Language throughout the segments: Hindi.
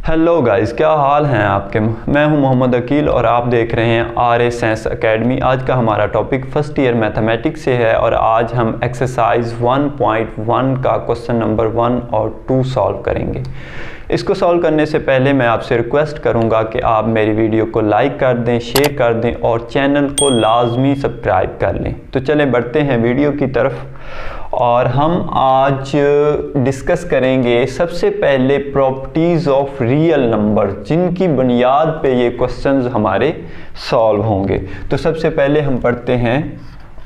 हेलो गाइस, क्या हाल हैं आपके। मैं हूं मोहम्मद अकील और आप देख रहे हैं आर साइंस एकेडमी। आज का हमारा टॉपिक फर्स्ट ईयर मैथमेटिक्स से है और आज हम एक्सरसाइज 1.1 का क्वेश्चन नंबर 1 और 2 सॉल्व करेंगे। इसको सॉल्व करने से पहले मैं आपसे रिक्वेस्ट करूंगा कि आप मेरी वीडियो को लाइक कर दें, शेयर कर दें और चैनल को लाजमी सब्सक्राइब कर लें। तो चलें बढ़ते हैं वीडियो की तरफ और हम आज डिस्कस करेंगे सबसे पहले प्रॉपर्टीज़ ऑफ रियल नंबर, जिनकी बुनियाद पे ये क्वेश्चंस हमारे सॉल्व होंगे। तो सबसे पहले हम पढ़ते हैं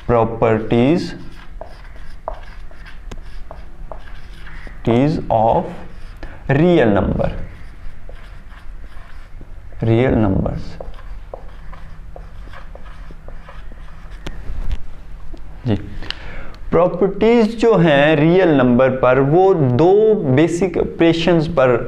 properties of real number, real numbers. जी, प्रॉपर्टीज़ जो हैं रियल नंबर पर वो दो बेसिक ऑपरेशंस पर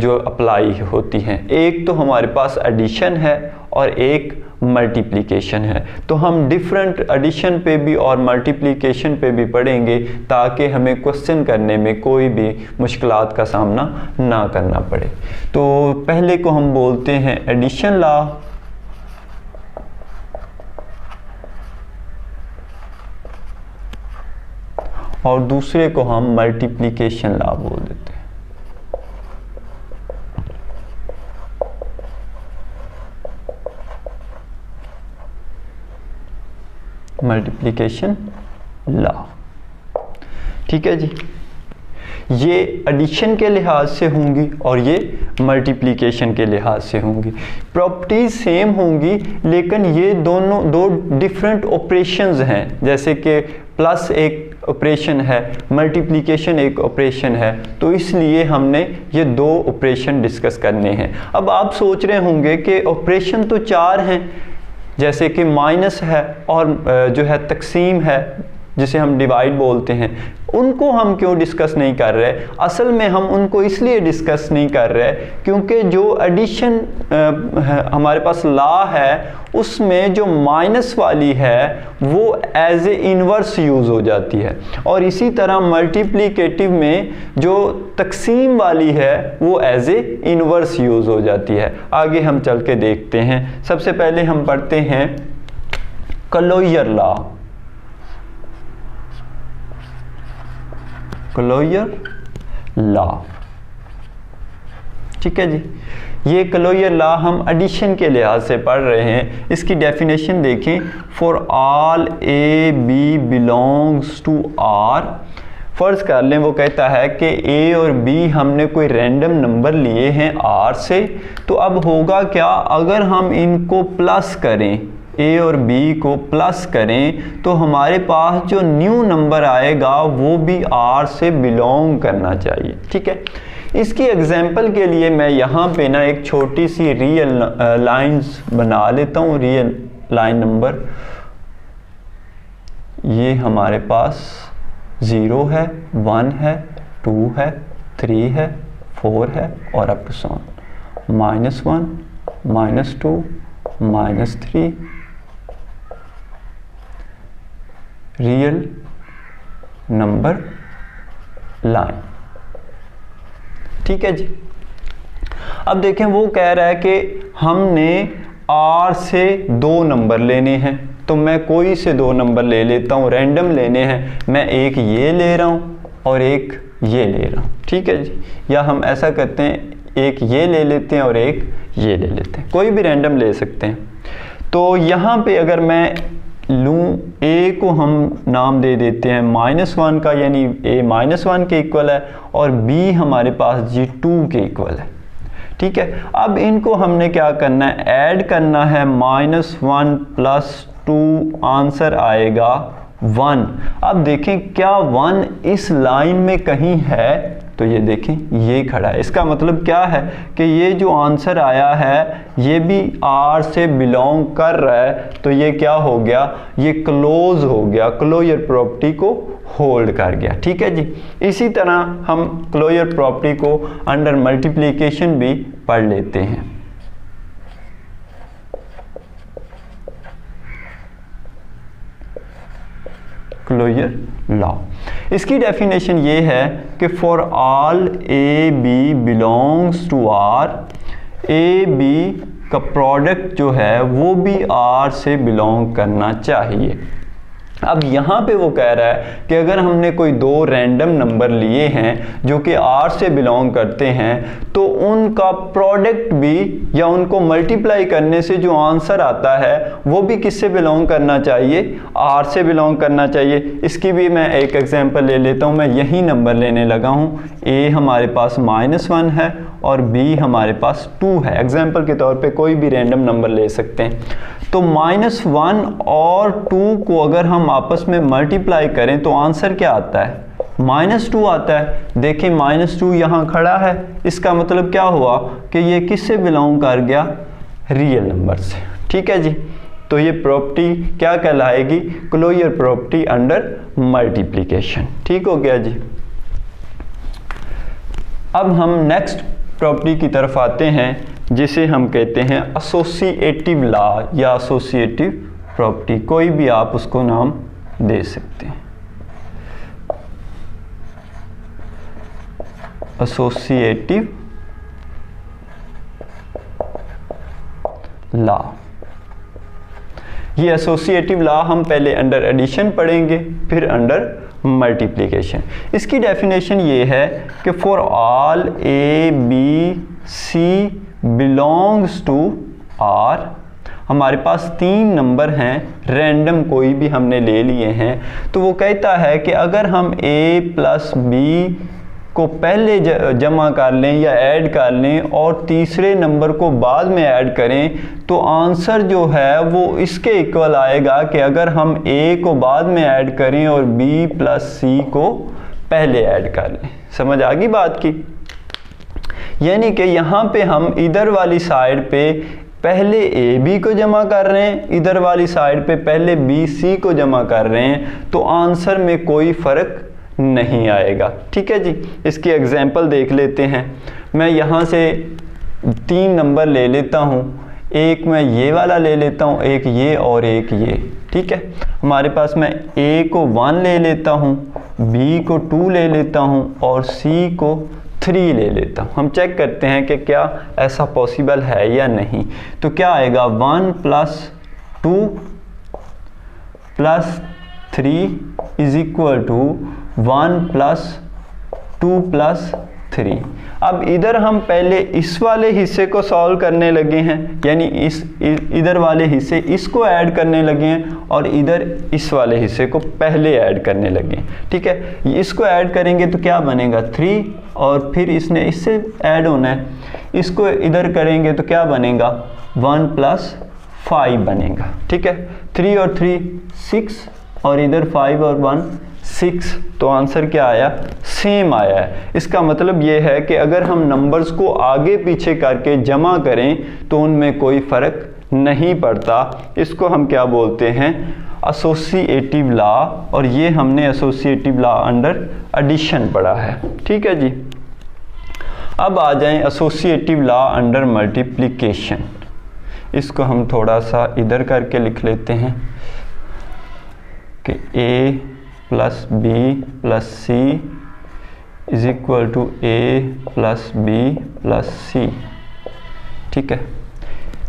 जो अप्लाई होती हैं। एक तो हमारे पास एडिशन है और एक मल्टीप्लिकेशन है। तो हम डिफरेंट एडिशन पे भी और मल्टीप्लिकेशन पे भी पढ़ेंगे ताकि हमें क्वेश्चन करने में कोई भी मुश्किलात का सामना ना करना पड़े। तो पहले को हम बोलते हैं एडिशन लॉ और दूसरे को हम मल्टीप्लिकेशन लॉ बोल देते हैं। मल्टीप्लिकेशन लॉ, ठीक है जी। ये एडिशन के लिहाज से होंगी और ये मल्टीप्लिकेशन के लिहाज से होंगी। प्रॉपर्टीज सेम होंगी लेकिन ये दोनों दो डिफरेंट ऑपरेशंस हैं। जैसे कि प्लस एक ऑपरेशन है, मल्टीप्लिकेशन एक ऑपरेशन है, तो इसलिए हमने ये दो ऑपरेशन डिस्कस करने हैं। अब आप सोच रहे होंगे कि ऑपरेशन तो 4 हैं, जैसे कि माइनस है और जो है तकसीम है जिसे हम डिवाइड बोलते हैं, उनको हम क्यों डिस्कस नहीं कर रहे। असल में हम उनको इसलिए डिस्कस नहीं कर रहे क्योंकि जो एडिशन हमारे पास लॉ है उसमें जो माइनस वाली है वो एज ए इन्वर्स यूज़ हो जाती है और इसी तरह मल्टीप्लिकेटिव में जो तकसीम वाली है वो एज ए इन्वर्स यूज़ हो जाती है। आगे हम चल के देखते हैं। सबसे पहले हम पढ़ते हैं क्लोजर लॉ। क्लोजर लॉ, ठीक है जी। ये क्लोजर लॉ हम एडिशन के लिहाज से पढ़ रहे हैं। इसकी डेफिनेशन देखें। For all a b belongs to R. फ़र्ज़ कर लें वो कहता है कि ए और बी हमने कोई रैंडम नंबर लिए हैं आर से, तो अब होगा क्या, अगर हम इनको प्लस करें, ए और बी को प्लस करें, तो हमारे पास जो न्यू नंबर आएगा वो भी आर से बिलोंग करना चाहिए, ठीक है। इसकी एग्जांपल के लिए मैं यहाँ पे ना एक छोटी सी रियल लाइंस बना लेता हूँ। रियल लाइन नंबर, ये हमारे पास 0 है, 1 है, 2 है, 3 है, 4 है और up to so on, -1, -2, -3 real number line, ठीक है जी। अब देखें वो कह रहा है कि हमने आर से 2 नंबर लेने हैं, तो मैं कोई से 2 नंबर ले लेता हूँ, रैंडम लेने हैं। मैं एक ये ले रहा हूँ और एक ये ले रहा हूँ, ठीक है जी। या हम ऐसा करते हैं, एक ये ले लेते हैं और एक ये ले लेते हैं, कोई भी रैंडम ले सकते हैं। तो यहाँ पे अगर मैं लूँ, ए को हम नाम दे देते हैं -1 का, यानी ए -1 के इक्वल है और बी हमारे पास जी 2 के इक्वल है, ठीक है। अब इनको हमने क्या करना है, ऐड करना है। -1 + 2 आंसर आएगा 1। अब देखें क्या 1 इस लाइन में कहीं है, तो ये देखें ये खड़ा है। इसका मतलब क्या है कि ये जो आंसर आया है ये भी आर से बिलोंग कर रहा है, तो ये क्या हो गया, ये क्लोज हो गया, क्लोजर प्रॉपर्टी को होल्ड कर गया, ठीक है जी। इसी तरह हम क्लोजर प्रॉपर्टी को अंडर मल्टीप्लिकेशन भी पढ़ लेते हैं। क्लोजर लॉ, इसकी डेफिनेशन ये है कि for all a b belongs to R, a b का प्रोडक्ट जो है वो भी आर से बिलोंग करना चाहिए। अब यहाँ पे वो कह रहा है कि अगर हमने कोई दो रैंडम नंबर लिए हैं जो कि आर से बिलोंग करते हैं तो उनका प्रोडक्ट भी या उनको मल्टीप्लाई करने से जो आंसर आता है वो भी किससे बिलोंग करना चाहिए, आर से बिलोंग करना चाहिए। इसकी भी मैं एक एग्जांपल ले लेता हूँ। मैं यही नंबर लेने लगा हूँ, ए हमारे पास -1 है और बी हमारे पास 2 है। एग्जांपल के तौर पे कोई भी रैंडम नंबर ले सकते हैं। तो -1 और 2 को अगर हम आपस में मल्टीप्लाई करें तो आंसर क्या आता है, -2 आता है। देखिए -2 यहाँ खड़ा है, इसका मतलब क्या हुआ कि ये किससे बिलोंग कर गया, रियल नंबर से। ठीक है जी, तो ये प्रॉपर्टी क्या कहलाएगी, क्लोजर प्रॉपर्टी अंडर मल्टीप्लिकेशन। ठीक हो गया जी। अब हम नेक्स्ट प्रॉपर्टी की तरफ आते हैं जिसे हम कहते हैं एसोसिएटिव लॉ या एसोसिएटिव प्रॉपर्टी, कोई भी आप उसको नाम दे सकते हैं। एसोसिएटिव लॉ, ये एसोसिएटिव लॉ हम पहले अंडर एडिशन पढ़ेंगे फिर अंडर मल्टीप्लिकेशन। इसकी डेफिनेशन ये है कि for all a b c belongs to R, हमारे पास 3 नंबर हैं रैंडम कोई भी हमने ले लिए हैं, तो वो कहता है कि अगर हम a प्लस बी को पहले जमा कर लें या ऐड कर लें और तीसरे नंबर को बाद में ऐड करें तो आंसर जो है वो इसके इक्वल आएगा कि अगर हम a को बाद में ऐड करें और b प्लस सी को पहले ऐड कर लें। समझ आ गई बात की? यानी कि यहाँ पे हम इधर वाली साइड पे पहले ए बी को जमा कर रहे हैं, इधर वाली साइड पे पहले बी सी को जमा कर रहे हैं, तो आंसर में कोई फ़र्क नहीं आएगा। ठीक है जी, इसकी एग्जांपल देख लेते हैं। मैं यहाँ से 3 नंबर ले लेता हूँ, एक मैं ये वाला ले लेता हूँ, एक ये और एक ये। ठीक है, हमारे पास मैं ए को 1 ले लेता हूँ, बी को 2 ले लेता हूँ और सी को 3 ले लेता हूँ। हम चेक करते हैं कि क्या ऐसा पॉसिबल है या नहीं। तो क्या आएगा, 1 + 2 + 3 इज इक्वल टू 1 + 2 + 3। अब इधर हम पहले इस वाले हिस्से को सॉल्व करने लगे हैं, यानी इधर वाले हिस्से इसको ऐड करने लगे हैं और इधर इस वाले हिस्से को पहले ऐड करने लगे हैं। ठीक है, इसको ऐड करेंगे तो क्या बनेगा, 3 और फिर इसने इससे ऐड होना है। इसको इधर करेंगे तो क्या बनेगा, 1 + 5 बनेगा। ठीक है, 3 और 3 6 और इधर 5 और 1 6, तो आंसर क्या आया, सेम आया है। इसका मतलब ये है कि अगर हम नंबर्स को आगे पीछे करके जमा करें तो उनमें कोई फ़र्क नहीं पड़ता। इसको हम क्या बोलते हैं, एसोसिएटिव लॉ, और ये हमने एसोसिएटिव लॉ अंडर एडिशन पढ़ा है। ठीक है जी। अब आ जाएं एसोसिएटिव लॉ अंडर मल्टीप्लिकेशन। इसको हम थोड़ा सा इधर करके लिख लेते हैं कि a + b + c is equal to a + b + c। ठीक है,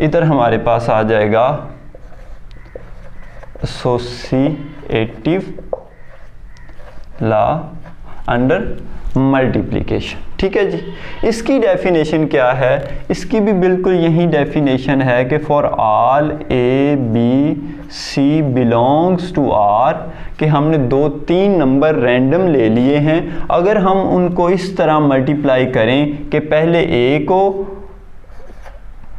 इधर हमारे पास आ जाएगा एसोसिएटिव लॉ अंडर मल्टीप्लिकेशन। ठीक है जी। इसकी डेफिनेशन क्या है, इसकी भी बिल्कुल यही डेफिनेशन है कि for all a b c belongs to R, कि हमने 2-3 नंबर रैंडम ले लिए हैं, अगर हम उनको इस तरह मल्टीप्लाई करें कि पहले ए को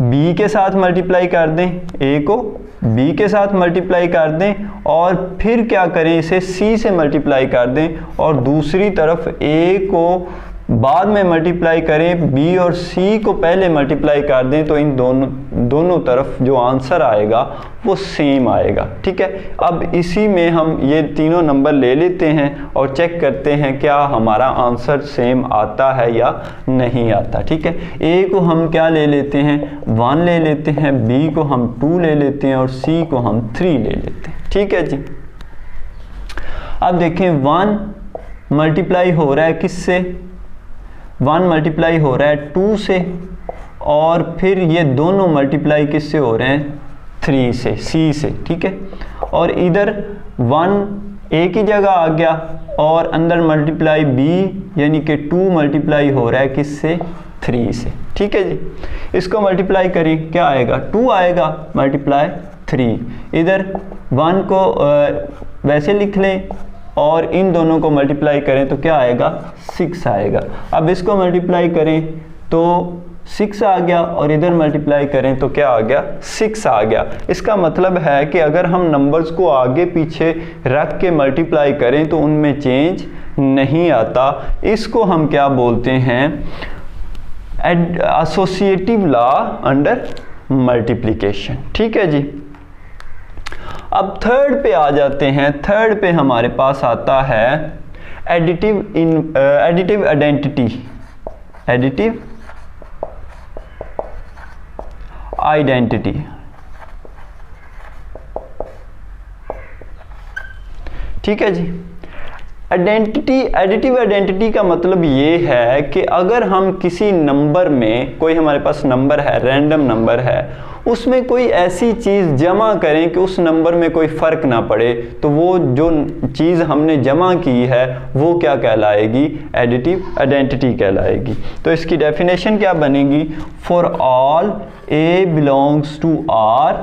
बी के साथ मल्टीप्लाई कर दें, ए को बी के साथ मल्टीप्लाई कर दें और फिर क्या करें, इसे सी से मल्टीप्लाई कर दें और दूसरी तरफ ए को बाद में मल्टीप्लाई करें, बी और सी को पहले मल्टीप्लाई कर दें, तो इन दोनों तरफ जो आंसर आएगा वो सेम आएगा। ठीक है, अब इसी में हम ये तीनों नंबर ले लेते हैं और चेक करते हैं क्या हमारा आंसर सेम आता है या नहीं आता। ठीक है, ए को हम क्या ले लेते हैं, 1 ले लेते हैं, बी को हम 2 ले लेते हैं और सी को हम 3 ले लेते हैं। ठीक है जी। अब देखें 1 मल्टीप्लाई हो रहा है किससे, 1 मल्टीप्लाई हो रहा है 2 से, और फिर ये दोनों मल्टीप्लाई किससे हो रहे हैं, 3 से, C से, ठीक है। और इधर 1 एक ही जगह आ गया और अंदर मल्टीप्लाई B यानी कि 2 मल्टीप्लाई हो रहा है किससे, 3 से, ठीक है जी। इसको मल्टीप्लाई करें, क्या आएगा, 2 आएगा मल्टीप्लाई 3, इधर 1 को वैसे लिख लें और इन दोनों को मल्टीप्लाई करें तो क्या आएगा, 6 आएगा। अब इसको मल्टीप्लाई करें तो 6 आ गया और इधर मल्टीप्लाई करें तो क्या आ गया, 6 आ गया। इसका मतलब है कि अगर हम नंबर्स को आगे पीछे रख के मल्टीप्लाई करें तो उनमें चेंज नहीं आता। इसको हम क्या बोलते हैं, एसोसिएटिव लॉ अंडर मल्टीप्लिकेशन, ठीक है जी। अब थर्ड पे आ जाते हैं। थर्ड पे हमारे पास आता है एडिटिव आइडेंटिटी, एडिटिव आइडेंटिटी। ठीक है जी। एडिटिव आइडेंटिटी का मतलब ये है कि अगर हम किसी नंबर में, कोई हमारे पास नंबर है, रैंडम नंबर है, उसमें कोई ऐसी चीज़ जमा करें कि उस नंबर में कोई फ़र्क ना पड़े, तो वो जो चीज़ हमने जमा की है वो क्या कहलाएगी, एडिटिव आइडेंटिटी कहलाएगी। तो इसकी डेफिनेशन क्या बनेगी, for all A belongs to R,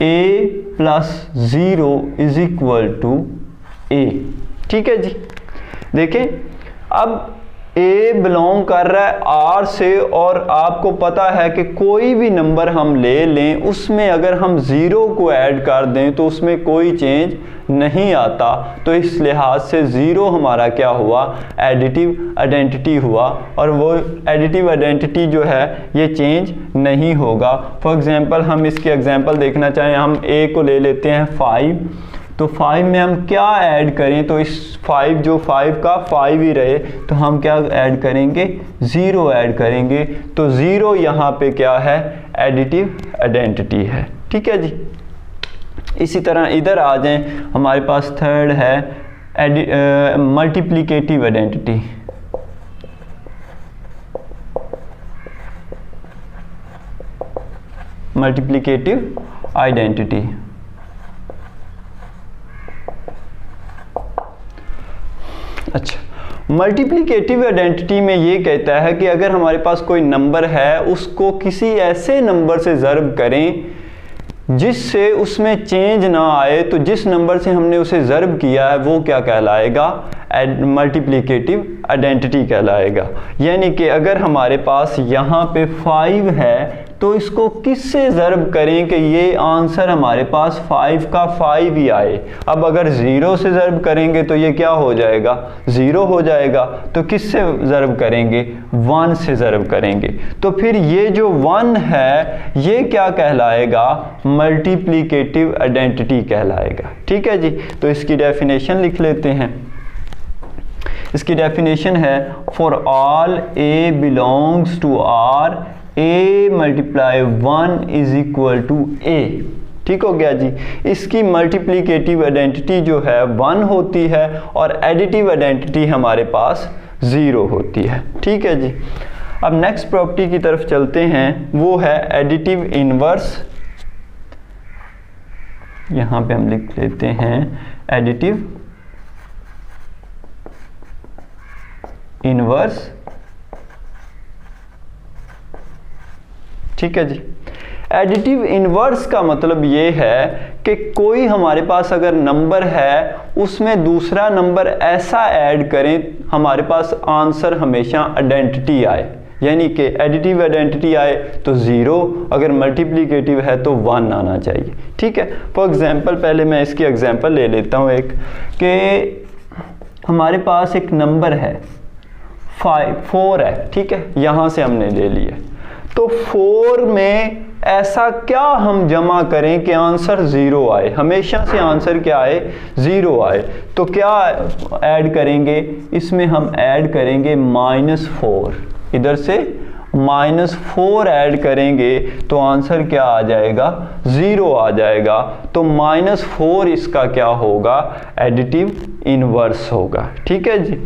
A plus 0 is equal to A। ठीक है जी। देखें, अब A बिलोंग कर रहा है R से, और आपको पता है कि कोई भी नंबर हम ले लें उसमें अगर हम 0 को ऐड कर दें तो उसमें कोई चेंज नहीं आता। तो इस लिहाज से 0 हमारा क्या हुआ, एडिटिव आइडेंटिटी हुआ, और वो एडिटिव आइडेंटिटी जो है ये चेंज नहीं होगा। फॉर एग्जांपल हम इसकी एग्जांपल देखना चाहें, हम A को ले लेते हैं 5, तो 5 में हम क्या ऐड करें, तो इस 5 जो 5 का 5 ही रहे, तो हम क्या ऐड करेंगे, 0 ऐड करेंगे। तो 0 यहाँ पे क्या है, एडिटिव आइडेंटिटी है। ठीक है जी। इसी तरह इधर आ जाएं, हमारे पास थर्ड है मल्टीप्लिकेटिव आइडेंटिटी। मल्टीप्लिकेटिव आइडेंटिटी, अच्छा, मल्टीप्लिकेटिव आइडेंटिटी में ये कहता है कि अगर हमारे पास कोई नंबर है उसको किसी ऐसे नंबर से ज़र्ब करें जिससे उसमें चेंज ना आए, तो जिस नंबर से हमने उसे ज़र्ब किया है वो क्या कहलाएगा, मल्टीप्लिकेटिव आइडेंटिटी कहलाएगा। यानी कि अगर हमारे पास यहाँ पे 5 है तो इसको किससे ज़र्ब करें कि ये आंसर हमारे पास 5 का 5 ही आए। अब अगर 0 से ज़र्ब करेंगे तो ये क्या हो जाएगा, 0 हो जाएगा। तो किससे ज़र्ब करेंगे, 1 से ज़र्ब करेंगे। तो फिर ये जो 1 है ये क्या कहलाएगा, मल्टीप्लिकेटिव आइडेंटिटी कहलाएगा। ठीक है जी। तो इसकी डेफिनेशन लिख लेते हैं। इसकी डेफिनेशन है, for all A belongs to R, A multiply 1 is equal to A। ठीक हो गया जी। इसकी मल्टीप्लिकेटिव आइडेंटिटी जो है 1 होती है और एडिटिव आइडेंटिटी हमारे पास 0 होती है। ठीक है जी। अब नेक्स्ट प्रॉपर्टी की तरफ चलते हैं, वो है एडिटिव इनवर्स। यहाँ पे हम लिख लेते हैं एडिटिव इनवर्स। ठीक है जी। एडिटिव इनवर्स का मतलब ये है कि कोई हमारे पास अगर नंबर है उसमें दूसरा नंबर ऐसा ऐड करें हमारे पास आंसर हमेशा आइडेंटिटी आए, यानी कि एडिटिव आइडेंटिटी आए तो 0, अगर मल्टीप्लिकेटिव है तो 1 आना चाहिए। ठीक है। फॉर एग्जांपल पहले मैं इसकी एग्जांपल ले लेता हूँ एक, कि हमारे पास एक नंबर है 4 है। ठीक है, यहाँ से हमने ले लिया। तो 4 में ऐसा क्या हम जमा करें कि आंसर 0 आए, हमेशा से आंसर क्या आए, 0 आए। तो क्या ऐड करेंगे, इसमें हम ऐड करेंगे -4, इधर से -4 ऐड करेंगे तो आंसर क्या आ जाएगा, 0 आ जाएगा। तो -4 इसका क्या होगा, एडिटिव इनवर्स होगा। ठीक है जी।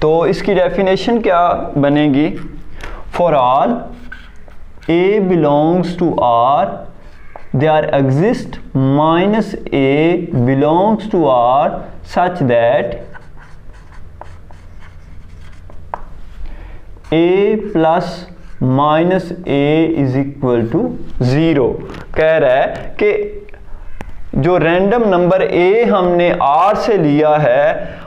तो इसकी डेफिनेशन क्या बनेगी? For all A belongs to R, there exists minus A belongs to R such that A plus minus A is equal to 0। कह रहा है कि जो रैंडम नंबर A हमने R से लिया है,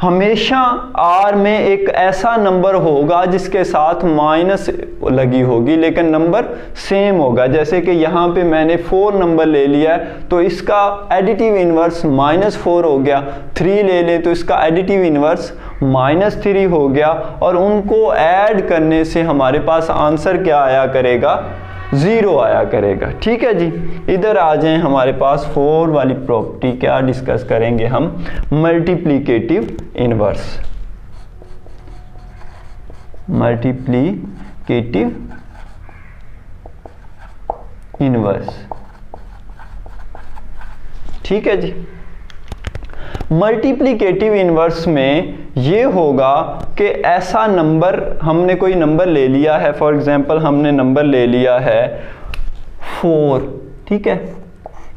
हमेशा R में एक ऐसा नंबर होगा जिसके साथ माइनस लगी होगी, लेकिन नंबर सेम होगा। जैसे कि यहाँ पे मैंने 4 नंबर ले लिया है, तो इसका एडिटिव इन्वर्स -4 हो गया। 3 ले ले तो इसका एडिटिव इन्वर्स -3 हो गया, और उनको ऐड करने से हमारे पास आंसर क्या आया करेगा? 0 आया करेगा। ठीक है जी। इधर आ जाएं, हमारे पास 4 वाली प्रॉपर्टी क्या डिस्कस करेंगे हम? Multiplicative inverse. Multiplicative inverse. ठीक है जी। मल्टीप्लिकेटिव इनवर्स में ये होगा कि ऐसा नंबर, हमने कोई नंबर ले लिया है, फॉर एग्जांपल हमने नंबर ले लिया है 4, ठीक है।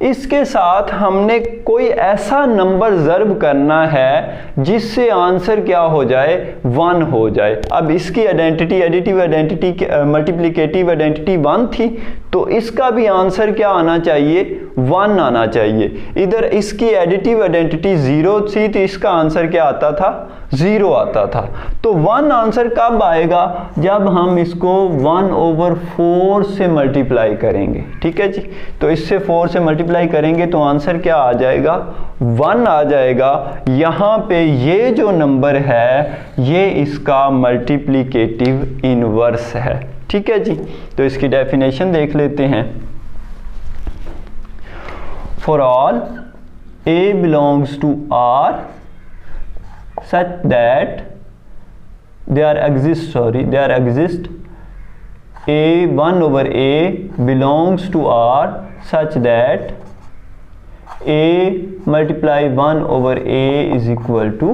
इसके साथ हमने कोई ऐसा नंबर ज़र्ब करना है जिससे आंसर क्या हो जाए? 1 हो जाए। अब इसकी identity, additive identity, multiplicative identity 1 थी, तो इसका भी आंसर क्या आना चाहिए? 1 आना चाहिए। इधर इसकी एडिटिव आइडेंटिटी 0 थी, तो इसका आंसर क्या आता था? 0 आता था। तो 1 आंसर कब आएगा? जब हम इसको 1/4 से मल्टीप्लाई करेंगे। ठीक है जी। तो इससे 4 से मल्टीप्लाई करेंगे तो आंसर क्या आ जाएगा? 1 आ जाएगा। यहाँ पे ये जो नंबर है ये इसका मल्टीप्लिकेटिव इनवर्स है। ठीक है जी। तो इसकी डेफिनेशन देख लेते हैं। For all A belongs to R such that there exists A 1/A belongs to R such that A multiply 1/A is equal to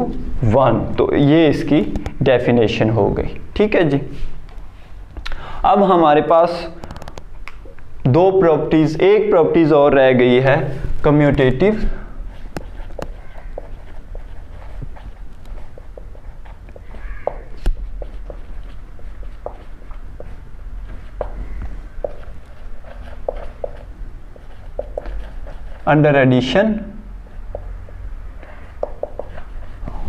1। तो ये इसकी डेफिनेशन हो गई। ठीक है जी। अब हमारे पास 2 प्रॉपर्टीज, एक प्रॉपर्टीज और रह गई है, कम्यूटेटिव अंडर एडिशन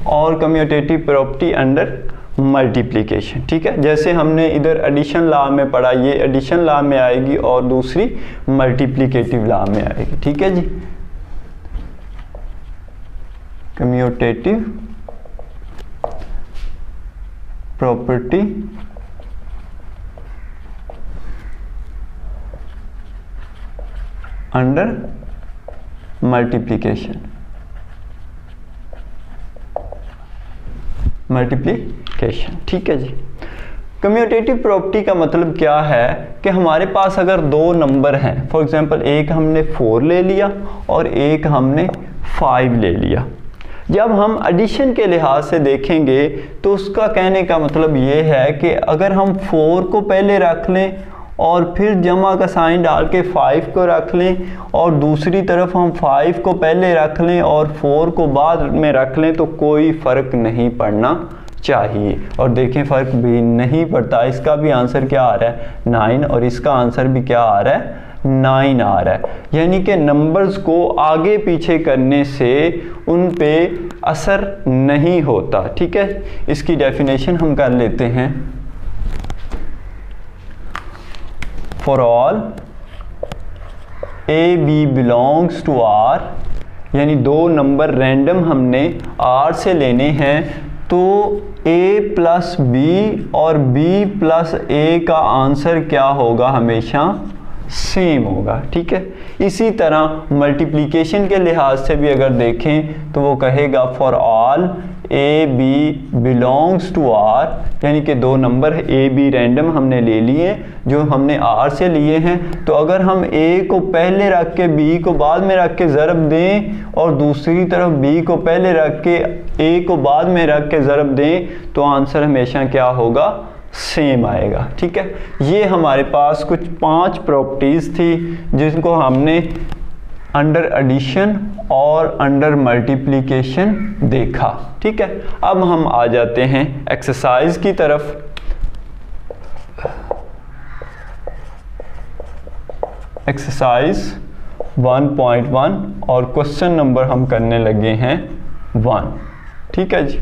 और कम्यूटेटिव प्रॉपर्टी अंडर मल्टीप्लिकेशन। ठीक है। जैसे हमने इधर एडिशन लॉ में पढ़ा, ये एडिशन लॉ में आएगी और दूसरी मल्टीप्लिकेटिव लॉ में आएगी। ठीक है जी। Commutative property under multiplication. ठीक है जी। कम्यूटेटिव प्रॉपर्टी का मतलब क्या है कि हमारे पास अगर 2 नंबर हैं, फॉर एग्जांपल एक हमने 4 ले लिया और एक हमने 5 ले लिया, जब हम एडिशन के लिहाज से देखेंगे तो उसका कहने का मतलब ये है कि अगर हम 4 को पहले रख लें और फिर जमा का साइन डाल के 5 को रख लें, और दूसरी तरफ हम 5 को पहले रख लें और 4 को बाद में रख लें, तो कोई फ़र्क नहीं पड़ना चाहिए। और देखें फ़र्क भी नहीं पड़ता। इसका भी आंसर क्या आ रहा है? 9, और इसका आंसर भी क्या आ रहा है? 9 आ रहा है। यानी कि नंबर्स को आगे पीछे करने से उन पे असर नहीं होता। ठीक है। इसकी डेफिनेशन हम कर लेते हैं। For all A B belongs to R, यानी 2 नंबर रैंडम हमने R से लेने हैं, तो A प्लस B और B प्लस A का आंसर क्या होगा? हमेशा सेम होगा। ठीक है। इसी तरह मल्टीप्लिकेशन के लिहाज से भी अगर देखें तो वो कहेगा for all a b belongs to R, यानी कि दो नंबर ए बी रैंडम हमने ले लिए जो हमने आर से लिए हैं, तो अगर हम ए को पहले रख के बी को बाद में रख के ज़रब दें और दूसरी तरफ बी को पहले रख के ए को बाद में रख के ज़रब दें तो आंसर हमेशा क्या होगा, सेम आएगा। ठीक है, ये हमारे पास कुछ 5 प्रॉपर्टीज़ थी जिनको हमने अंडर एडिशन और अंडर मल्टीप्लिकेशन देखा। ठीक है, अब हम आ जाते हैं एक्सरसाइज की तरफ। एक्सरसाइज 1.1 और क्वेश्चन नंबर हम करने लगे हैं 1। ठीक है जी,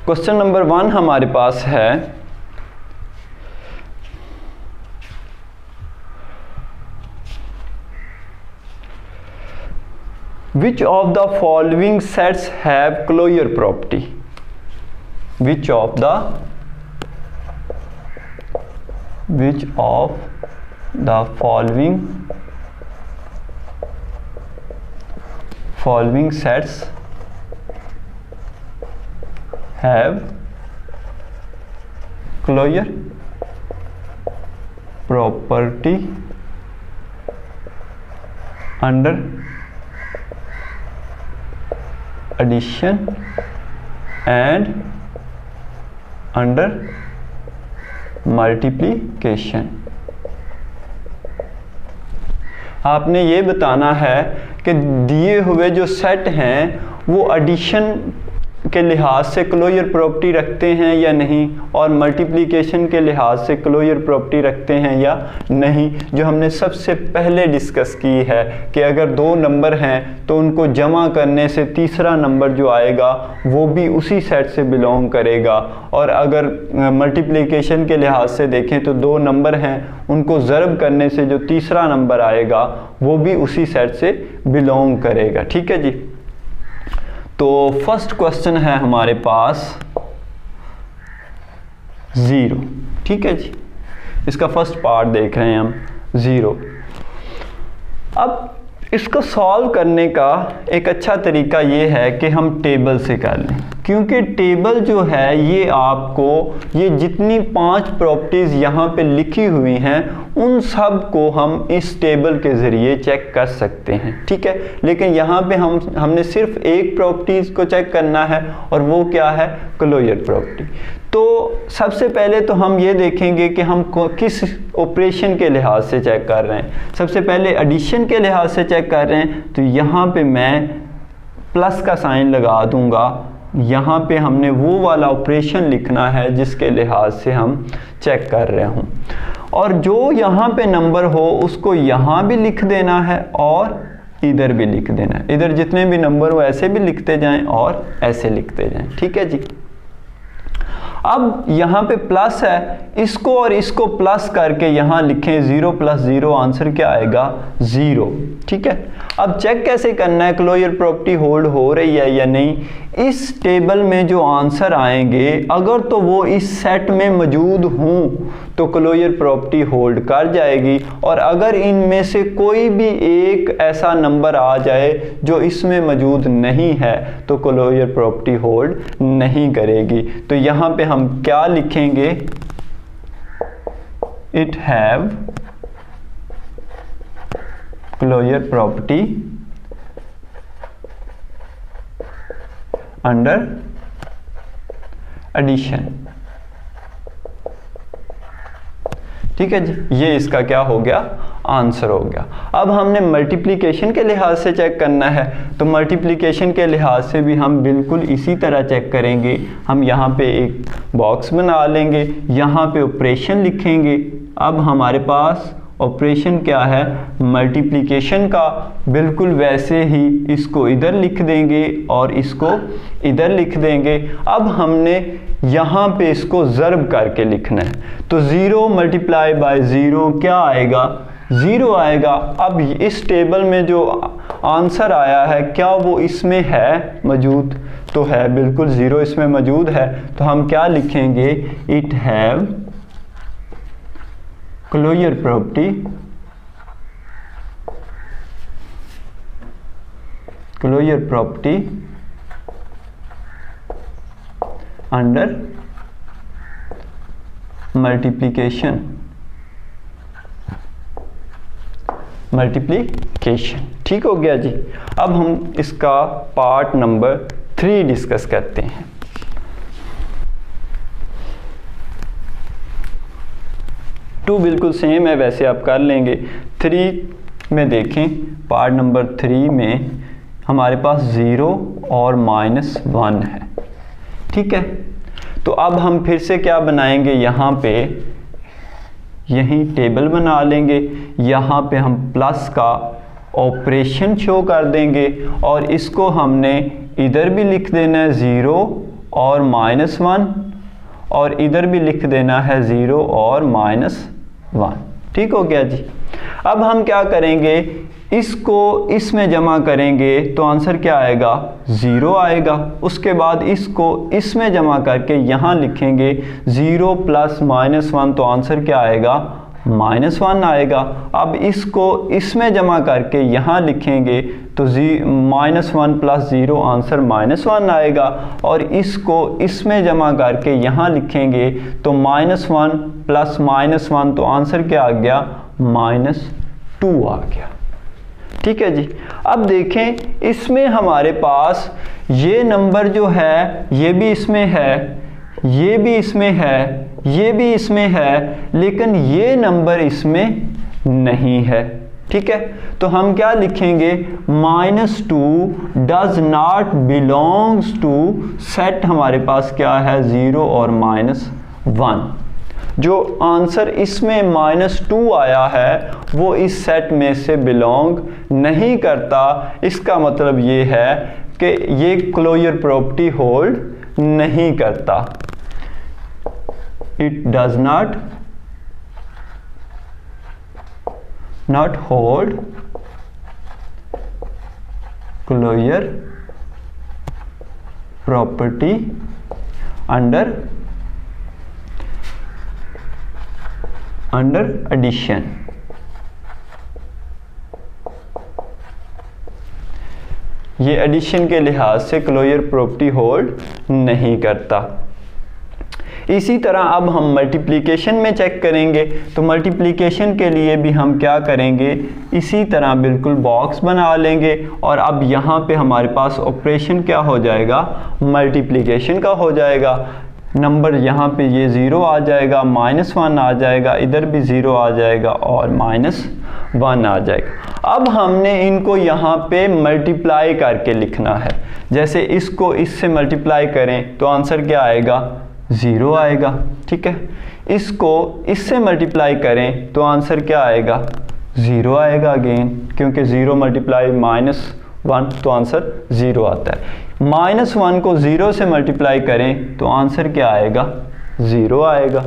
क्वेश्चन नंबर 1 हमारे पास है Which of the following sets have closure property? Which of the following sets have closure property under addition and under multiplication। आपने ये बताना है कि दिए हुए जो सेट हैं वो एडिशन के लिहाज से क्लोजर प्रॉपर्टी रखते हैं या नहीं, और मल्टीप्लिकेशन के लिहाज से क्लोजर प्रॉपर्टी रखते हैं या नहीं, जो हमने सबसे पहले डिस्कस की है कि अगर दो नंबर हैं तो उनको जमा करने से तीसरा नंबर जो आएगा वो भी उसी सेट से बिलोंग करेगा, और अगर मल्टीप्लिकेशन के लिहाज से देखें तो दो नंबर हैं उनको ज़रब करने से जो तीसरा नंबर आएगा वो भी उसी सेट से बिलोंग करेगा। ठीक है जी, तो फर्स्ट क्वेश्चन है हमारे पास 0। ठीक है जी, इसका फर्स्ट पार्ट देख रहे हैं हम 0। अब इसको सॉल्व करने का एक अच्छा तरीका ये है कि हम टेबल से कर लें, क्योंकि टेबल जो है ये आपको ये जितनी 5 प्रॉपर्टीज़ यहाँ पे लिखी हुई हैं उन सब को हम इस टेबल के ज़रिए चेक कर सकते हैं। ठीक है, लेकिन यहाँ पे हमने सिर्फ एक प्रॉपर्टीज़ को चेक करना है और वो क्या है, क्लोजर प्रॉपर्टी। तो सबसे पहले तो हम ये देखेंगे कि हम किस ऑपरेशन के लिहाज से चेक कर रहे हैं। सबसे पहले एडिशन के लिहाज से चेक कर रहे हैं, तो यहाँ पे मैं प्लस का साइन लगा दूंगा। यहाँ पे हमने वो वाला ऑपरेशन लिखना है जिसके लिहाज से हम चेक कर रहे हों, और जो यहाँ पे नंबर हो उसको यहाँ भी लिख देना है और इधर भी लिख देना है। इधर जितने भी नंबर हो ऐसे भी लिखते जाएं और ऐसे लिखते जाएं। ठीक है जी, अब यहाँ पे प्लस है, इसको और इसको प्लस करके यहाँ लिखें 0 + 0, आंसर क्या आएगा, 0। ठीक है, अब चेक कैसे करना है क्लोजर प्रॉपर्टी होल्ड हो रही है या नहीं। इस टेबल में जो आंसर आएंगे अगर तो वो इस सेट में मौजूद हों तो क्लोजर प्रॉपर्टी होल्ड कर जाएगी, और अगर इनमें से कोई भी एक ऐसा नंबर आ जाए जो इसमें मौजूद नहीं है तो क्लोजर प्रॉपर्टी होल्ड नहीं करेगी। तो यहाँ पे हम क्या लिखेंगे, it have closure property under addition. ठीक है जी, ये इसका क्या हो गया, आंसर हो गया। अब हमने मल्टीप्लिकेशन के लिहाज से चेक करना है, तो मल्टीप्लिकेशन के लिहाज से भी हम बिल्कुल इसी तरह चेक करेंगे। हम यहाँ पे एक बॉक्स बना लेंगे, यहाँ पे ऑपरेशन लिखेंगे। अब हमारे पास ऑपरेशन क्या है, मल्टीप्लिकेशन का, बिल्कुल वैसे ही इसको इधर लिख देंगे और इसको इधर लिख देंगे। अब हमने यहाँ पे इसको ज़र्ब करके लिखना है, तो 0 × 0 क्या आएगा, 0 आएगा। अब इस टेबल में जो आंसर आया है क्या वो इसमें है मौजूद, तो है, बिल्कुल 0 इसमें मौजूद है। तो हम क्या लिखेंगे, it have closure property under multiplication ठीक हो गया जी। अब हम इसका पार्ट नंबर 3 डिस्कस करते हैं। टू बिल्कुल सेम है, वैसे आप कर लेंगे। 3 में देखें, पार्ट नंबर 3 में हमारे पास 0 और -1 है, ठीक है। तो अब हम फिर से क्या बनाएंगे, यहाँ पे यही टेबल बना लेंगे, यहाँ पे हम प्लस का ऑपरेशन शो कर देंगे और इसको हमने इधर भी लिख देना है 0 और -1 और इधर भी लिख देना है 0 और -1, ठीक हो गया जी। अब हम क्या करेंगे, इसको इसमें जमा करेंगे तो आंसर क्या आएगा, 0 आएगा। उसके बाद इसको इसमें जमा करके यहाँ लिखेंगे 0 + -1 तो आंसर क्या आएगा, -1 आएगा। अब इसको इसमें जमा करके यहाँ लिखेंगे तो -1 + 0 आंसर -1 आएगा और इसको इसमें जमा करके यहाँ लिखेंगे तो -1 + -1 तो आंसर क्या आ गया, -2 आ गया, ठीक है जी। अब देखें, इसमें हमारे पास ये नंबर जो है ये भी इसमें है, ये भी इसमें है, ये भी इसमें है, लेकिन ये नंबर इसमें नहीं है, ठीक है। तो हम क्या लिखेंगे, -2 does not belongs to set, हमारे पास क्या है 0 और -1। जो आंसर इसमें -2 आया है वो इस सेट में से बिलोंग नहीं करता। इसका मतलब ये है कि ये क्लोजर प्रॉपर्टी होल्ड नहीं करता। It does not hold closure property under addition. ये एडिशन के लिहाज से क्लोजर प्रॉपर्टी होल्ड नहीं करता। इसी तरह अब हम मल्टीप्लिकेशन में चेक करेंगे। तो मल्टीप्लिकेशन के लिए भी हम क्या करेंगे, इसी तरह बिल्कुल बॉक्स बना लेंगे और अब यहाँ पे हमारे पास ऑपरेशन क्या हो जाएगा, मल्टीप्लिकेशन का हो जाएगा। नंबर यहाँ पे ये 0 आ जाएगा, -1 आ जाएगा, इधर भी 0 आ जाएगा और -1 आ जाएगा। अब हमने इनको यहाँ पे मल्टीप्लाई करके लिखना है। जैसे इसको इससे मल्टीप्लाई करें तो आंसर क्या आएगा, 0 आएगा, ठीक है। इसको इससे मल्टीप्लाई करें तो आंसर क्या आएगा, 0 आएगा अगेन, क्योंकि 0 × -1 तो आंसर 0 आता है। -1 को 0 से मल्टीप्लाई करें तो आंसर क्या आएगा, 0 आएगा।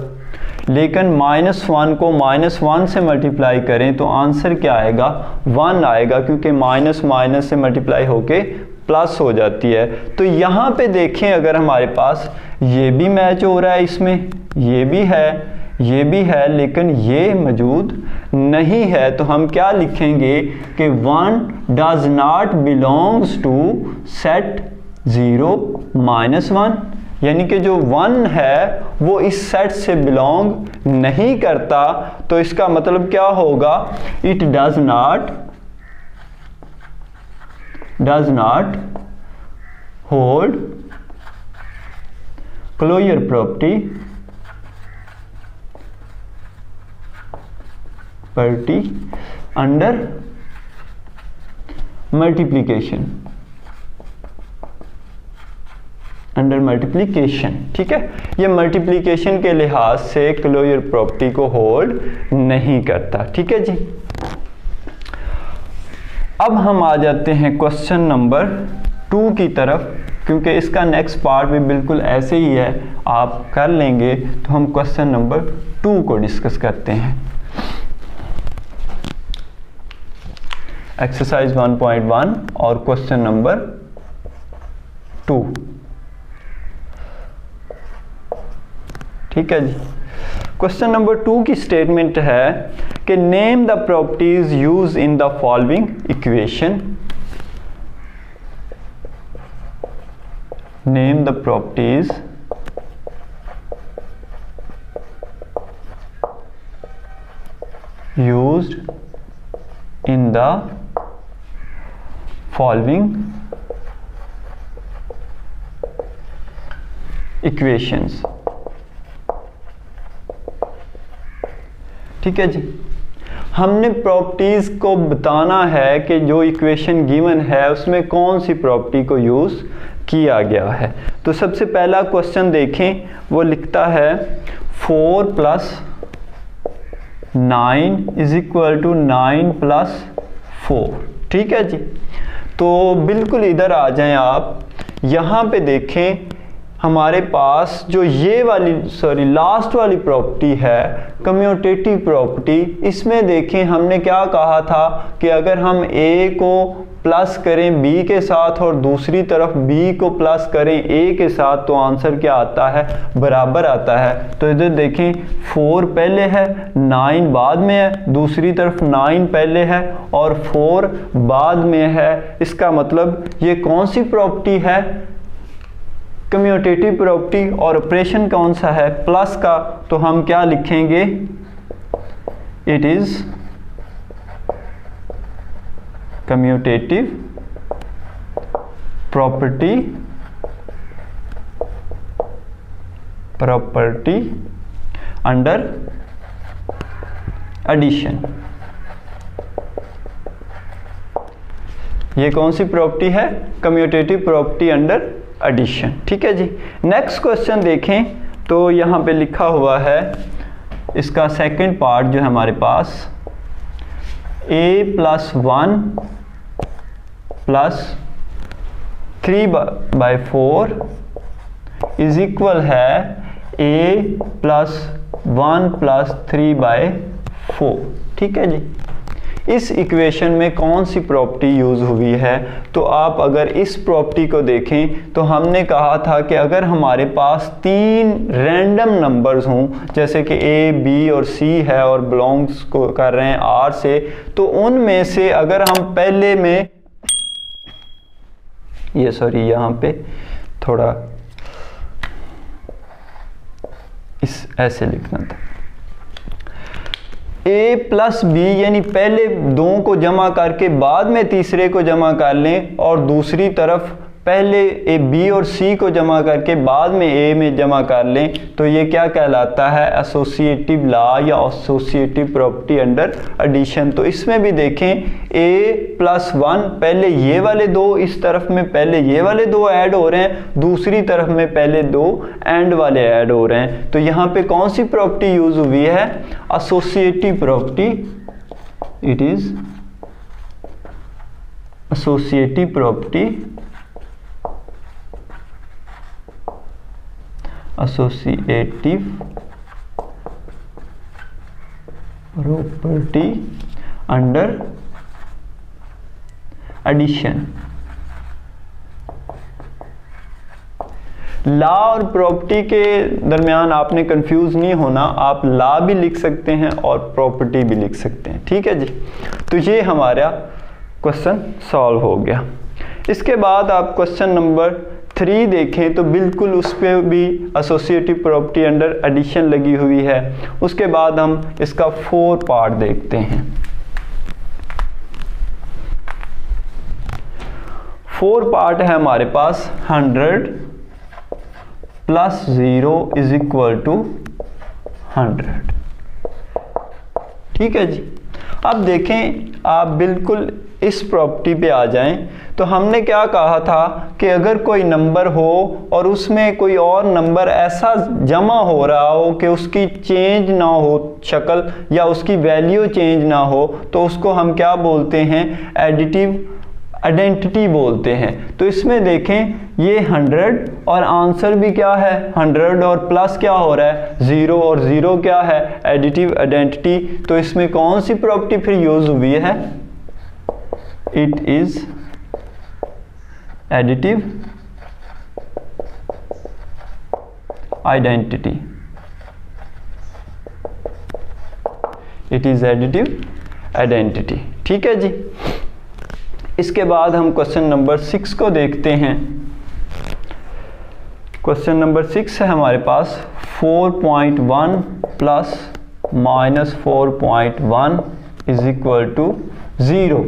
लेकिन -1 को -1 से मल्टीप्लाई करें तो आंसर क्या आएगा, 1 आएगा, क्योंकि माइनस से मल्टीप्लाई होके प्लस हो जाती है। तो यहाँ पे देखें, अगर हमारे पास ये भी मैच हो रहा है, इसमें ये भी है, ये भी है, लेकिन ये मौजूद नहीं है, तो हम क्या लिखेंगे कि 1 does not belongs to set 0 -1, यानी कि जो 1 है वो इस सेट से बिलोंग नहीं करता। तो इसका मतलब क्या होगा, it does not hold closure property under multiplication, ठीक है। ये मल्टीप्लिकेशन के लिहाज से क्लोजर प्रॉपर्टी को होल्ड नहीं करता, ठीक है जी। अब हम आ जाते हैं क्वेश्चन नंबर 2 की तरफ, क्योंकि इसका नेक्स्ट पार्ट भी बिल्कुल ऐसे ही है, आप कर लेंगे। तो हम क्वेश्चन नंबर 2 को डिस्कस करते हैं। एक्सरसाइज 1.1 और क्वेश्चन नंबर 2, ठीक है जी। क्वेश्चन नंबर 2 की स्टेटमेंट है कि name the properties use in the following equation. Name the properties used in the following equations। ठीक है जी, हमने प्रॉपर्टीज को बताना है कि जो इक्वेशन गिवन है उसमें कौन सी प्रॉपर्टी को यूज किया गया है। तो सबसे पहला क्वेश्चन देखें, वो लिखता है 4 + 9 = 9 + 4। ठीक है जी, तो बिल्कुल इधर आ जाएं आप, यहाँ पे देखें हमारे पास जो ये वाली लास्ट वाली प्रॉपर्टी है कम्यूटेटिव प्रॉपर्टी, इसमें देखें हमने क्या कहा था कि अगर हम a को प्लस करें b के साथ और दूसरी तरफ b को प्लस करें a के साथ तो आंसर क्या आता है, बराबर आता है। तो इधर देखें 4 पहले है 9 बाद में है, दूसरी तरफ 9 पहले है और 4 बाद में है। इसका मतलब ये कौन सी प्रॉपर्टी है, कम्यूटेटिव प्रॉपर्टी, और ऑपरेशन कौन सा है, प्लस का। तो हम क्या लिखेंगे, it is commutative property under addition. ये कौन सी प्रॉपर्टी है, कम्यूटेटिव प्रॉपर्टी अंडर एडिशन। ठीक है जी, नेक्स्ट क्वेश्चन देखें तो यहाँ पे लिखा हुआ है, इसका सेकंड पार्ट जो है हमारे पास a + 1 + 3/4 = है a + 1 + 3/4। ठीक है जी, इस इक्वेशन में कौन सी प्रॉपर्टी यूज़ हुई है, तो आप अगर इस प्रॉपर्टी को देखें तो हमने कहा था कि अगर हमारे पास 3 रैंडम नंबर्स हों, जैसे कि a, b और c है और बिलोंग्स को कर रहे हैं r से, तो उनमें से अगर हम पहले में यहाँ पे थोड़ा इस ऐसे लिखना था, a + b यानी पहले 2 को जमा करके बाद में तीसरे को जमा कर लें और दूसरी तरफ पहले a b और c को जमा करके बाद में a में जमा कर लें, तो ये क्या कहलाता है, एसोसिएटिव लॉ या एसोसिएटिव प्रॉपर्टी अंडर एडिशन। तो इसमें भी देखें a + 1 पहले ये वाले 2 इस तरफ में पहले ये वाले 2 ऐड हो रहे हैं, दूसरी तरफ में पहले 2 एंड वाले ऐड हो रहे हैं। तो यहाँ पे कौन सी प्रॉपर्टी यूज हुई है, associative property, it is associative property under addition. Law और प्रॉपर्टी के दरमियान आपने कंफ्यूज नहीं होना, आप लॉ भी लिख सकते हैं और प्रॉपर्टी भी लिख सकते हैं। ठीक है जी, तो ये हमारा क्वेश्चन सॉल्व हो गया। इसके बाद आप क्वेश्चन नंबर 3 देखें तो बिल्कुल उस पर भी एसोसिएटिव प्रॉपर्टी अंडर एडिशन लगी हुई है। उसके बाद हम इसका 4 पार्ट देखते हैं। 4 पार्ट है हमारे पास 100 + 0 = 100। ठीक है जी, अब देखें आप बिल्कुल इस प्रॉपर्टी पे आ जाएं तो हमने क्या कहा था कि अगर कोई नंबर हो और उसमें कोई और नंबर ऐसा जमा हो रहा हो कि उसकी चेंज ना हो शक्ल या उसकी वैल्यू चेंज ना हो, तो उसको हम क्या बोलते हैं, एडिटिव आइडेंटिटी बोलते हैं। तो इसमें देखें ये 100 और आंसर भी क्या है 100 और प्लस क्या हो रहा है 0 और 0 क्या है एडिटिव आइडेंटिटी। तो इसमें कौन सी प्रॉपर्टी फिर यूज हुई है, it is additive identity, it is additive identity. ठीक है जी, इसके बाद हम क्वेश्चन नंबर 6 को देखते हैं। क्वेश्चन नंबर 6 है हमारे पास 4.1 + -4.1 इज इक्वल टू 0।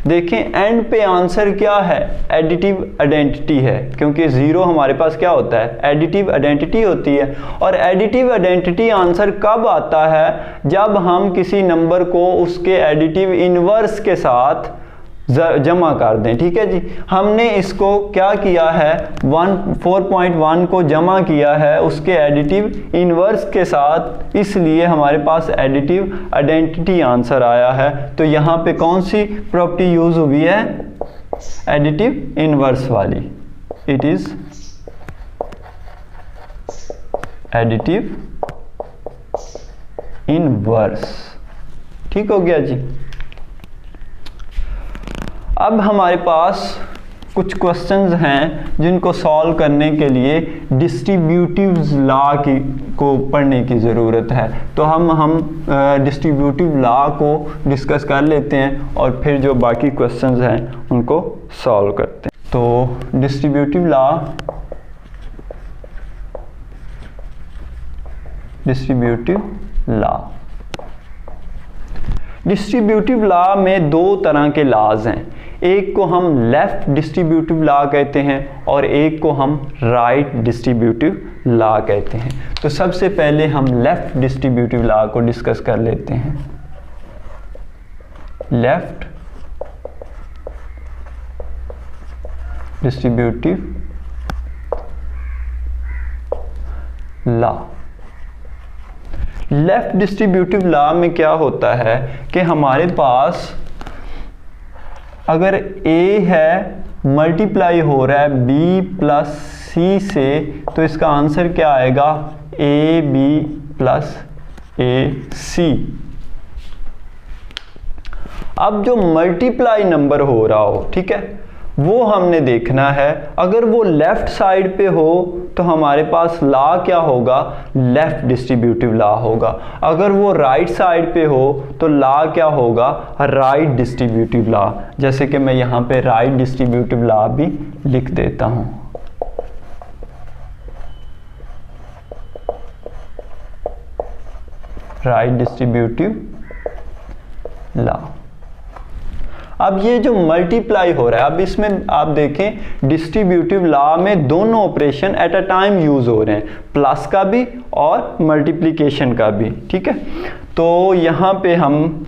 देखें एंड पे आंसर क्या है, एडिटिव आइडेंटिटी है, क्योंकि 0 हमारे पास क्या होता है, एडिटिव आइडेंटिटी होती है। और एडिटिव आइडेंटिटी आंसर कब आता है, जब हम किसी नंबर को उसके एडिटिव इनवर्स के साथ जमा कर दें। ठीक है जी, हमने इसको क्या किया है, 4.1 को जमा किया है उसके एडिटिव इनवर्स के साथ, इसलिए हमारे पास एडिटिव आइडेंटिटी आंसर आया है। तो यहाँ पे कौन सी प्रॉपर्टी यूज हुई है, एडिटिव इनवर्स वाली, इट इज एडिटिव इनवर्स। ठीक हो गया जी। अब हमारे पास कुछ क्वेश्चंस हैं जिनको सॉल्व करने के लिए डिस्ट्रीब्यूटिव्स लॉ को पढ़ने की ज़रूरत है। तो हम डिस्ट्रीब्यूटिव लॉ को डिस्कस कर लेते हैं और फिर जो बाकी क्वेश्चंस हैं उनको सॉल्व करते हैं। तो डिस्ट्रीब्यूटिव लॉ में दो तरह के लॉज हैं, एक को हम लेफ्ट डिस्ट्रीब्यूटिव लॉ कहते हैं और एक को हम राइट डिस्ट्रीब्यूटिव लॉ कहते हैं। तो सबसे पहले हम लेफ्ट डिस्ट्रीब्यूटिव लॉ को डिस्कस कर लेते हैं। Left distributive law. Left distributive law में क्या होता है कि हमारे पास अगर A है मल्टीप्लाई हो रहा है B प्लस C से, तो इसका आंसर क्या आएगा, AB प्लस AC। अब जो मल्टीप्लाई नंबर हो रहा हो, ठीक है, वो हमने देखना है। अगर वो लेफ्ट साइड पे हो तो हमारे पास लॉ क्या होगा, लेफ्ट डिस्ट्रीब्यूटिव लॉ होगा। अगर वो राइट साइड पे हो तो लॉ क्या होगा, राइट डिस्ट्रीब्यूटिव लॉ। जैसे कि मैं यहाँ पे राइट डिस्ट्रीब्यूटिव लॉ भी लिख देता हूँ। Right distributive law. अब ये जो मल्टीप्लाई हो रहा है, अब इसमें आप देखें डिस्ट्रीब्यूटिव लॉ में दोनों operation at a time use हो रहे हैं, प्लस का भी और मल्टीप्लिकेशन का भी। ठीक है, तो यहाँ पे हम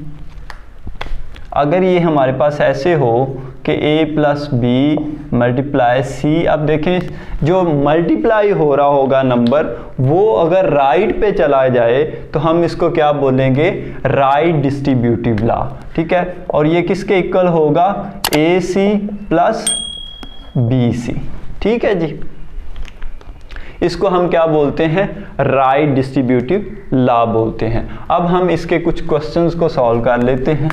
अगर ये हमारे पास ऐसे हो कि A plus b multiply C, अब देखें जो मल्टीप्लाई हो रहा होगा नंबर वो अगर राइट पे चला जाए तो हम इसको क्या बोलेंगे, राइट डिस्ट्रीब्यूटिव लॉ। ठीक है, और ये किसके इक्वल होगा, AC प्लस BC। ठीक है जी, इसको हम क्या बोलते हैं, राइट डिस्ट्रीब्यूटिव लॉ बोलते हैं। अब हम इसके कुछ क्वेश्चंस को सॉल्व कर लेते हैं।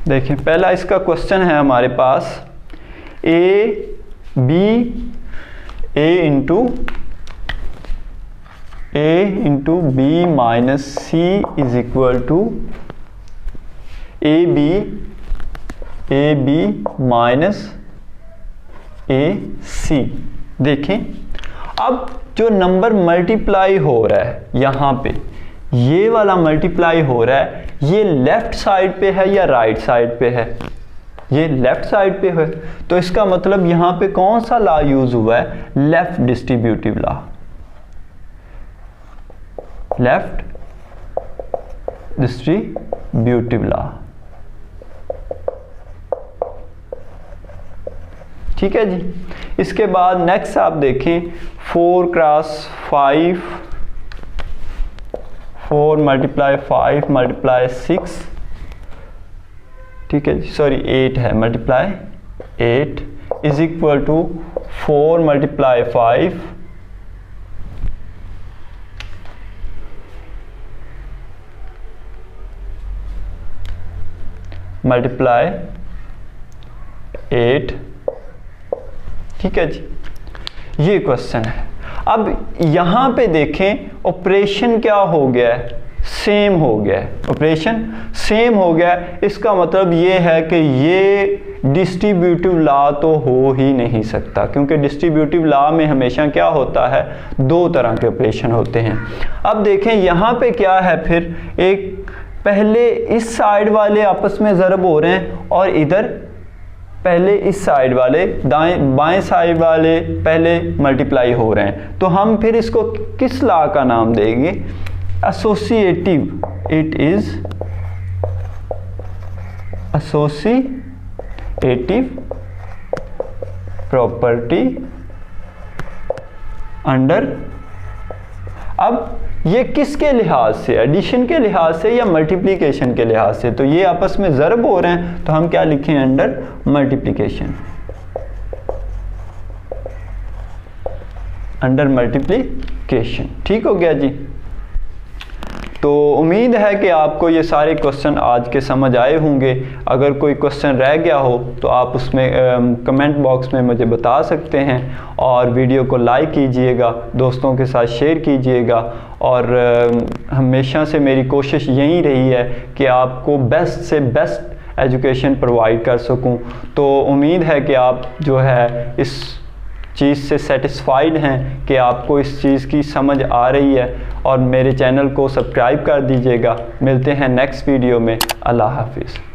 देखिए पहला इसका क्वेश्चन है हमारे पास, A into B minus C is equal to A B minus A C. देखें अब जो नंबर मल्टीप्लाई हो रहा है यहाँ पे, ये वाला मल्टीप्लाई हो रहा है, ये लेफ्ट साइड पे है या राइट साइड पे है, ये लेफ्ट साइड पे है। तो इसका मतलब यहाँ पे कौन सा लॉ यूज हुआ है, left distributive law. Left distributive law. ठीक है जी। इसके बाद नेक्स्ट आप देखें 4 क्रॉस 5, 4 मल्टीप्लाई 5 मल्टीप्लाई 6, ठीक है जी, सॉरी 8 है, multiply 8 is equal to 4 multiply 5 multiply 8। ठीक है जी, ये क्वेश्चन है। अब यहां पे देखें ऑपरेशन क्या हो गया है, सेम हो गया है, ऑपरेशन सेम हो गया है। इसका मतलब ये है कि ये डिस्ट्रीब्यूटिव लॉ तो हो ही नहीं सकता, क्योंकि डिस्ट्रीब्यूटिव लॉ में हमेशा क्या होता है, दो तरह के ऑपरेशन होते हैं। अब देखें यहाँ पे क्या है, फिर एक पहले इस साइड वाले आपस में ज़रब हो रहे हैं और इधर पहले इस साइड वाले बाएं साइड वाले पहले मल्टीप्लाई हो रहे हैं। तो हम फिर इसको किस लॉ का नाम देंगे, associative, it is associative property under. अब ये किसके लिहाज से, एडिशन के लिहाज से या मल्टीप्लिकेशन के लिहाज से, तो ये आपस में ज़रब हो रहे हैं तो हम क्या लिखें, अंडर मल्टीप्लिकेशन, अंडर मल्टीप्लिकेशन। ठीक हो गया जी। तो उम्मीद है कि आपको ये सारे क्वेश्चन आज के समझ आए होंगे। अगर कोई क्वेश्चन रह गया हो तो आप उसमें कमेंट बॉक्स में मुझे बता सकते हैं, और वीडियो को लाइक कीजिएगा, दोस्तों के साथ शेयर कीजिएगा। और हमेशा से मेरी कोशिश यही रही है कि आपको बेस्ट से बेस्ट एजुकेशन प्रोवाइड कर सकूं। तो उम्मीद है कि आप जो है इस चीज़ से सेटिस्फाइड हैं कि आपको इस चीज़ की समझ आ रही है, और मेरे चैनल को सब्सक्राइब कर दीजिएगा। मिलते हैं नेक्स्ट वीडियो में। अल्लाह हाफिज़।